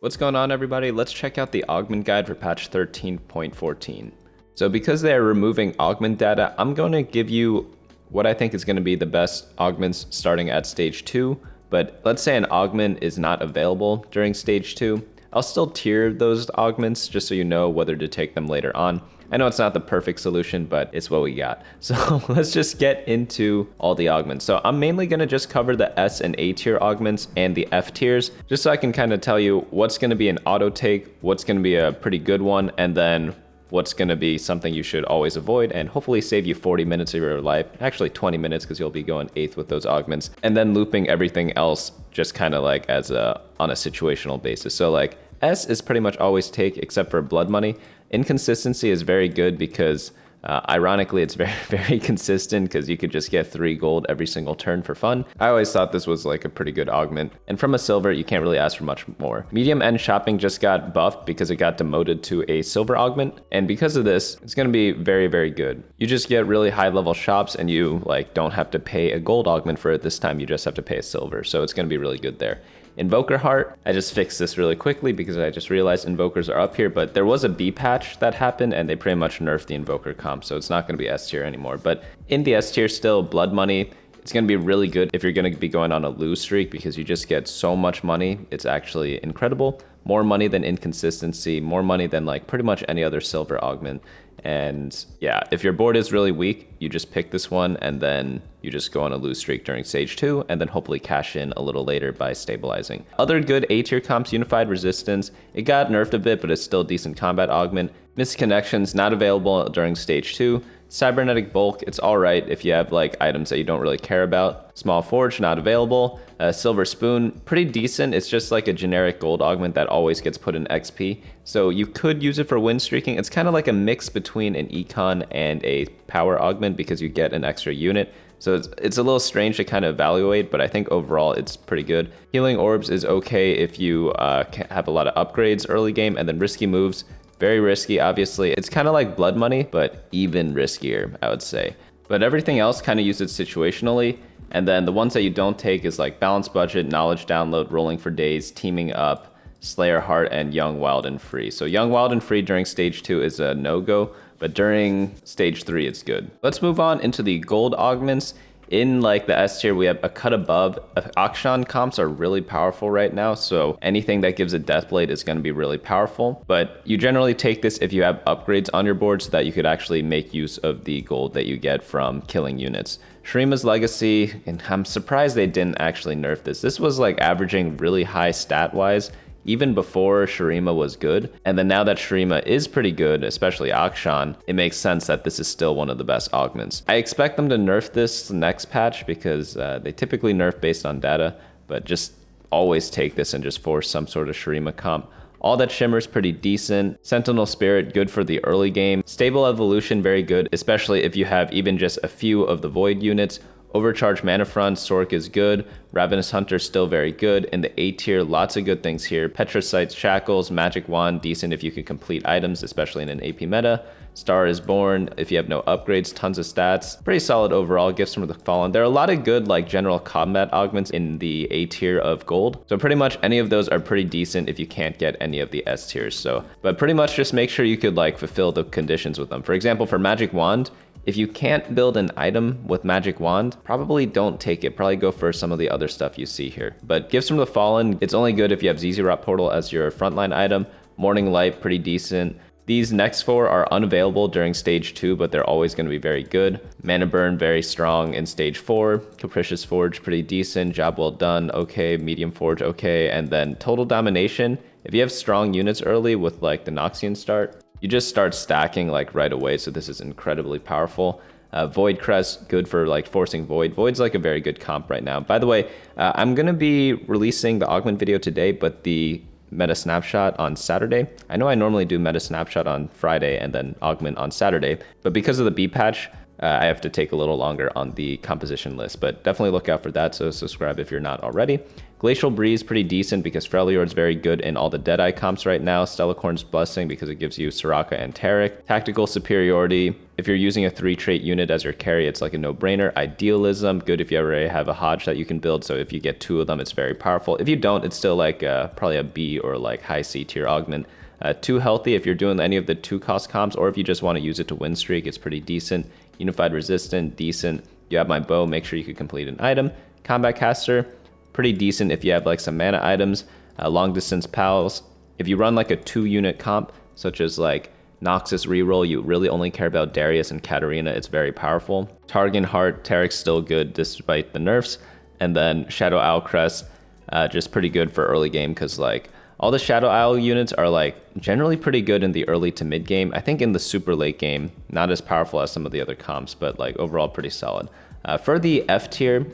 What's going on, everybody? Let's check out the Augment guide for patch 13.14. So because they're removing Augment data, I'm going to give you what I think is going to be the best Augments starting at stage 2, but let's say an Augment is not available during stage 2. I'll still tier those Augments just so you know whether to take them later on. I know it's not the perfect solution, but it's what we got. So let's just get into all the augments. So I'm mainly going to just cover the S and A tier augments and the F tiers, just so I can kind of tell you what's going to be an auto take, what's going to be a pretty good one, and then what's going to be something you should always avoid and hopefully save you 40 minutes of your life, actually 20 minutes because you'll be going 8th with those augments, and then looping everything else just kind of like as on a situational basis. So like S is pretty much always take except for blood money. Inconsistency is very good because ironically it's very consistent because you could just get 3 gold every single turn for fun. I always thought this was like a pretty good augment, and from a silver you can't really ask for much more. Medium end shopping just got buffed because it got demoted to a silver augment, and because of this it's going to be very good. You just get really high level shops and you like don't have to pay a gold augment for it this time, you just have to pay a silver, so it's going to be really good there. Invoker Heart, I just fixed this really quickly because I just realized invokers are up here, but there was a B patch that happened and they pretty much nerfed the invoker comp, so it's not going to be S tier anymore. But in the S tier still, blood money, it's going to be really good if you're going to be going on a lose streak because you just get so much money. It's actually incredible. More money than inconsistency, more money than like pretty much any other silver augment. And yeah, if your board is really weak, you just pick this one and then you just go on a lose streak during stage 2 and then hopefully cash in a little later by stabilizing. Other good A tier comps, Unified Resistance, it got nerfed a bit, but it's still decent combat augment. Missed Connections, not available during stage 2. Cybernetic Bulk, it's alright if you have like items that you don't really care about. Small Forge, not available. Silver Spoon, pretty decent. It's just like a generic gold augment that always gets put in XP. So you could use it for win streaking. It's kind of like a mix between an econ and a power augment because you get an extra unit. So it's a little strange to kind of evaluate, but I think overall it's pretty good. Healing Orbs is okay if you have a lot of upgrades early game, and then Risky Moves, very risky, obviously. It's kind of like blood money, but even riskier, I would say. But everything else kind of use it situationally. And then the ones that you don't take is like Balanced Budget, Knowledge Download, Rolling for Days, Teaming Up, Slayer Heart, and Young, Wild, and Free. So Young, Wild, and Free during stage 2 is a no-go, but during stage 3 it's good. Let's move on into the gold augments. In like the S tier, we have a cut above. Akshan comps are really powerful right now, so anything that gives a Deathblade is going to be really powerful. But you generally take this if you have upgrades on your board so that you could actually make use of the gold that you get from killing units. Shurima's Legacy, and I'm surprised they didn't actually nerf this. This was like averaging really high stat-wise even before Shurima was good. And then now that Shurima is pretty good, especially Akshan, it makes sense that this is still one of the best augments. I expect them to nerf this next patch because they typically nerf based on data, but just always take this and just force some sort of Shurima comp. All That Shimmer's pretty decent. Sentinel Spirit, good for the early game. Stable Evolution, very good, especially if you have even just a few of the Void units. Overcharged Mana Front, Sork is good. Ravenous Hunter, still very good. In the A tier, lots of good things here. Petrocyte's Shackles, Magic Wand, decent if you can complete items, especially in an AP meta. Star is Born, if you have no upgrades, tons of stats. Pretty solid overall, Gifts from the Fallen. There are a lot of good like general combat augments in the A tier of gold. So pretty much any of those are pretty decent if you can't get any of the S tiers. So, but pretty much just make sure you could like fulfill the conditions with them. For example, for Magic Wand, if you can't build an item with Magic Wand, probably don't take it. Probably go for some of the other stuff you see here. But Gifts from the Fallen, it's only good if you have ZZ Rot Portal as your frontline item. Morning Light, pretty decent. These next 4 are unavailable during stage 2, but they're always going to be very good. Mana Burn, very strong in stage 4. Capricious Forge, pretty decent. Job Well Done, okay. Medium Forge, okay. And then Total Domination, if you have strong units early with like the Noxian start, you just start stacking like right away, so this is incredibly powerful. Void Crest, good for like forcing Void. Void's like a very good comp right now. By the way, I'm gonna be releasing the Augment video today, but the Meta Snapshot on Saturday. I know I normally do Meta Snapshot on Friday and then Augment on Saturday, but because of the B patch, I have to take a little longer on the composition list, but definitely look out for that, so subscribe if you're not already. Glacial Breeze, pretty decent because Freljord's very good in all the Deadeye comps right now. Stellacorn's Blessing because it gives you Soraka and Taric. Tactical Superiority, if you're using a 3-trait unit as your carry, it's like a no-brainer. Idealism, good if you already have a Hodge that you can build, so if you get 2 of them, it's very powerful. If you don't, it's still like probably a B or like high C tier augment. Too Healthy, if you're doing any of the 2-cost comps, or if you just want to use it to win streak, it's pretty decent. Unified Resistant, decent. You have my bow, make sure you can complete an item. Combat Caster, pretty decent if you have like some mana items. Long Distance Pals, if you run like a 2-unit comp, such as like Noxus reroll, you really only care about Darius and Katarina, it's very powerful. Targon Heart, Taric's still good despite the nerfs. And then Shadow Owl Crest, just pretty good for early game because like all the Shadow Owl units are like generally pretty good in the early to mid game. I think in the super late game, not as powerful as some of the other comps, but like overall pretty solid. For the F tier,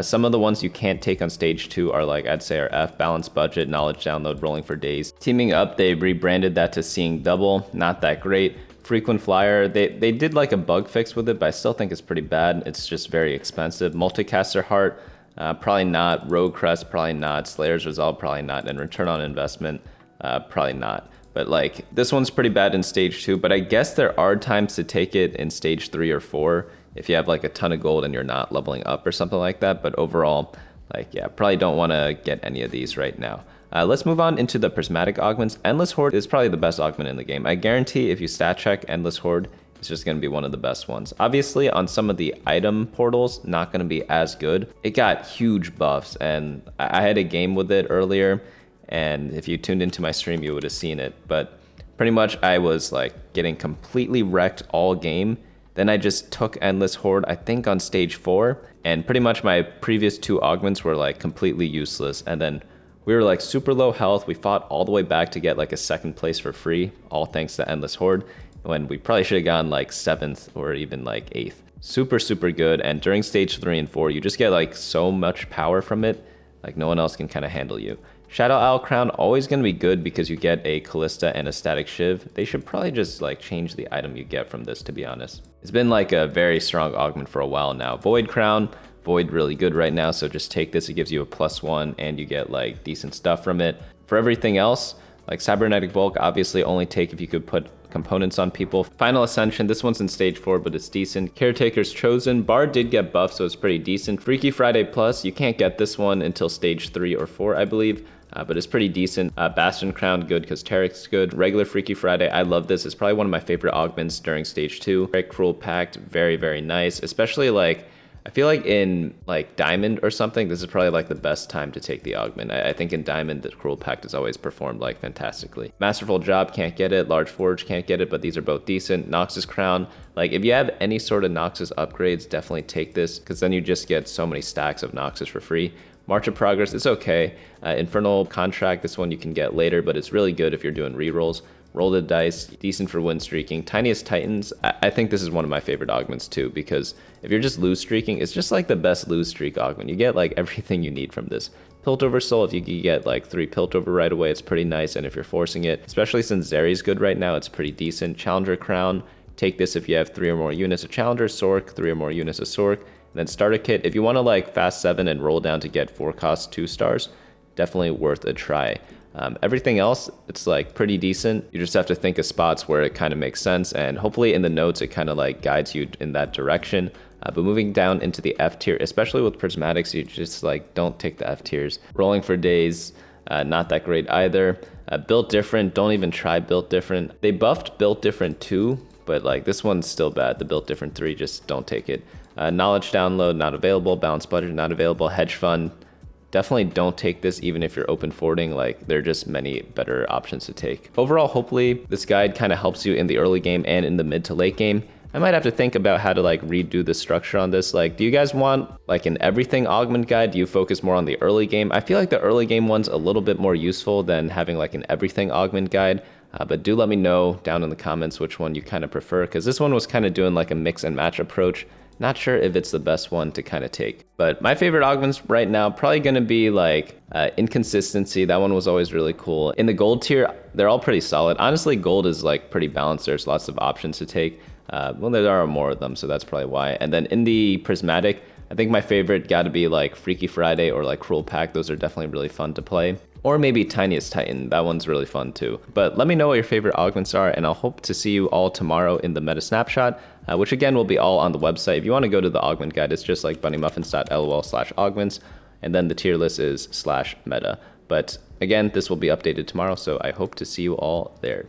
some of the ones you can't take on stage 2 are like, I'd say are F, Balanced Budget, Knowledge Download, Rolling for Days. Teaming Up, they rebranded that to Seeing Double, not that great. Frequent Flyer, they did like a bug fix with it, but I still think it's pretty bad. It's just very expensive. Multicaster Heart, probably not. Rogue Crest, probably not. Slayer's Resolve, probably not. And Return on Investment, probably not. But like, this one's pretty bad in stage 2, but I guess there are times to take it in stage 3 or 4 if you have like a ton of gold and you're not leveling up or something like that. But overall, like, yeah, probably don't want to get any of these right now. Let's move on into the Prismatic Augments. Endless Horde is probably the best augment in the game. I guarantee if you stat check Endless Horde, it's just going to be one of the best ones. Obviously, on some of the item portals, not going to be as good. It got huge buffs, and I had a game with it earlier, and if you tuned into my stream, you would have seen it. But pretty much I was like getting completely wrecked all game. Then I just took Endless Horde, I think on stage 4, and pretty much my previous 2 augments were like completely useless. And then we were like super low health. We fought all the way back to get like a 2nd place for free, all thanks to Endless Horde, when we probably should have gone like 7th or even like 8th. Super, super good. And during stage 3 and 4, you just get like so much power from it, like no one else can kind of handle you. Shadow Owl Crown, always going to be good because you get a Callista and a Static Shiv. They should probably just like change the item you get from this, to be honest. It's been like a very strong augment for a while now. Void Crown, Void really good right now, so just take this. It gives you a +1 and you get like decent stuff from it. For everything else, like Cybernetic Bulk, obviously only take if you could put components on people. Final Ascension, this one's in stage 4, but it's decent. Caretaker's Chosen, Bard did get buffed, so it's pretty decent. Freaky Friday Plus, you can't get this one until stage 3 or 4, I believe. But it's pretty decent. Bastion Crown, good because Taric's good. Regular Freaky Friday, I love this. It's probably one of my favorite augments during stage 2. Very Cruel Pact, very, very nice. Especially like, I feel like in like Diamond or something, this is probably like the best time to take the augment. I think in Diamond, the Cruel Pact has always performed like fantastically. Masterful Job, can't get it. Large Forge, can't get it, but these are both decent. Noxus Crown, like if you have any sort of Noxus upgrades, definitely take this because then you just get so many stacks of Noxus for free. March of Progress, it's okay. Infernal Contract, this one you can get later, but it's really good if you're doing rerolls. Roll the Dice, decent for win streaking. Tiniest Titans, I think this is one of my favorite augments too, because if you're just lose streaking, it's just like the best lose streak augment. You get like everything you need from this. Piltover Soul, if you can get like 3 Piltover right away, it's pretty nice, and if you're forcing it, especially since Zeri's good right now, it's pretty decent. Challenger Crown, take this if you have 3 or more units of Challenger. Sork, 3 or more units of Sork. And then Starter Kit, if you want to like fast 7 and roll down to get 4 cost 2 stars, definitely worth a try. Everything else, it's like pretty decent. You just have to think of spots where it kind of makes sense, and hopefully in the notes it kind of like guides you in that direction. But moving down into the F tier, especially with Prismatics, you just like don't take the F tiers. Rolling for Days, not that great either. Built Different, don't even try Built Different. They buffed Built Different too, but like this one's still bad. The Built Different 3, just don't take it. Knowledge Download, not available. Balanced Budget, not available. Hedge Fund, definitely don't take this even if you're open forwarding. Like there are just many better options to take. Overall, hopefully this guide kind of helps you in the early game and in the mid to late game. I might have to think about how to like redo the structure on this. Like, do you guys want like an everything augment guide? Do you focus more on the early game? I feel like the early game one's a little bit more useful than having like an everything augment guide. But do let me know down in the comments which one you kind of prefer, because this one was kind of doing like a mix and match approach. Not sure if it's the best one to kind of take. But my favorite augments right now, probably going to be like Inconsistency. That one was always really cool. In the gold tier, they're all pretty solid. Honestly, gold is like pretty balanced. There's lots of options to take. Well, there are more of them, so that's probably why. And then in the Prismatic, I think my favorite got to be like Freaky Friday or like Cruel Pack. Those are definitely really fun to play. Or maybe Tiniest Titan, that one's really fun too. But let me know what your favorite augments are, and I'll hope to see you all tomorrow in the meta snapshot, which again will be all on the website. If you want to go to the augment guide, it's just like bunnymuffins.lol/augments, and then the tier list is /meta. But again, this will be updated tomorrow, so I hope to see you all there.